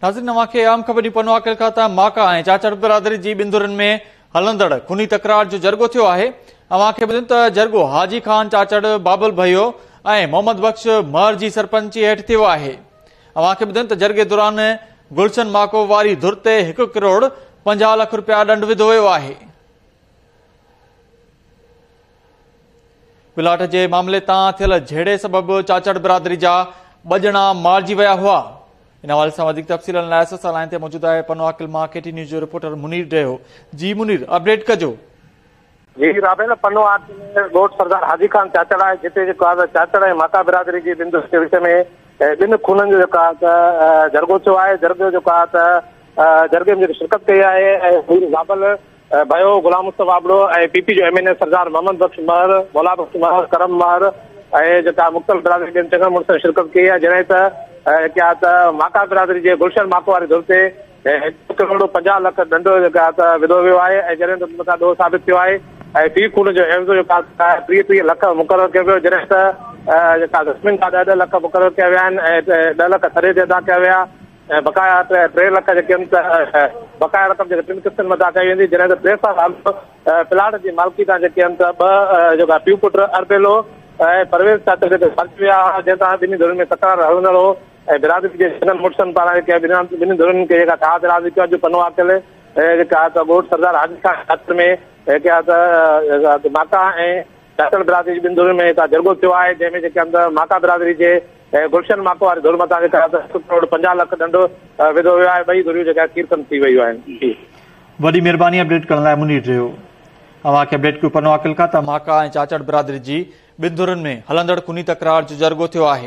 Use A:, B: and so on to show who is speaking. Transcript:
A: नाज़रीन, अवांखे आम ख़बर पनो आकिल खां माका ऐं चाचड़ बिरादरी जी बिंदुरनि में हलंदड़ खूनी तकरार जो जरगो थियो आहे। अवांखे ॿुधनि त जरगो हाजी खान चाचड़ बाबुल भइयो ऐं मोहम्मद बख्श महर जी सरपंची हेठि थियो आहे। अवांखे ॿुधनि त जरगे दौरान गुलशन माको वारी धुर ते 1 करोड़ 50 लख रुपया ॾंड विधो वियो आहे। प्लाट जे मामले तां थियल झेड़े सबबि चाचड़ बिरादरी जा 2 ॼणा मारिजी विया हुआ। इन हवाले सां वधीक तफ़सील लाइ असां लाइन ते मौजूद आहे पनो आकिल मां केटी न्यूज़ जो रिपोर्टर मुनीर डहियो। जी मुनीर, अपडेट कजो।
B: जी राबेल, पनो आकिल में ॻोठ सरदार हाजी खान चाचड़ आहे, जिते चाचड़ ऐं माता बिरादरी जी बिंदु जे विच में 2 खूननि जो जरगो थियो आहे। जरगे जरगे में शिरकत कई आहे ऐं बाबल भयो, गुलाम मुस्तफा आबड़ो ऐं पीपी जो MNA सरदार मोहम्मद बख्श महर, मौला बख्श महर, करम महर ऐं मुख़्तलिफ़ बिरादरी ॿियनि चङनि मुड़ुसनि शिरकत कई आहे। जॾहिं त माका बिरादरी जे गुलशन माको वारी धुर ते 1 करोड़ 50 लख ॾंड विधो वियो आहे ऐं जॾहिं त ॾोह साबित थियो आहे ऐं 30 खून जो एवज़ो 30 लख मुक़ररु कयो वियो। जॾहिं त ज़मीन खां 10 लख मुक़ररु कया विया आहिनि ऐं 10 लख सरे ते अदा कया विया ऐं बक़ाया 3 लख जेके आहिनि त बक़ाया रक़म जेके 3 किस्तनि में अदा कई वेंदी। जॾहिं त 3 साल प्लाट जी मालिकी तां जेके आहिनि त 2 पीउ पुट अरबेलो ऐं परवेज़ चाचड़ ते ख़र्च विया, जंहिं सां ॿिन्ही धुरनि में तकरार हलंदड़ हो ऐं बिरादरी जे चङनि मुड़ुसनि पारां जेके ॿिन्ही धुरनि खे जेका ठाह बिरादरी कयो। अॼु पनो आकिल जेका ॻोठ सरदार हाजी खान चाचड़ में जेके माका ऐं चाचड़ बिरादरी जी 2 धुरनि में जरगो थियो आहे, जंहिंमें जेके माका बिरादरी जे गुलशन माको वारी धुर मथां 1 करोड़ 50 लख ॾंड विधो वियो आहे। 2 धुरियूं जेका कीर्तन थी वियूं आहिनि।
A: वॾी महिरबानी अपडेट करण लाइ मुनीर रहियो। अवांखे अपडेट कयो पनो आकिल खां त माका ऐं चाचड़ बिरादरी जी 2 धुरनि में हलंदड़ खूनी तकरार जो जरगो थियो आहे।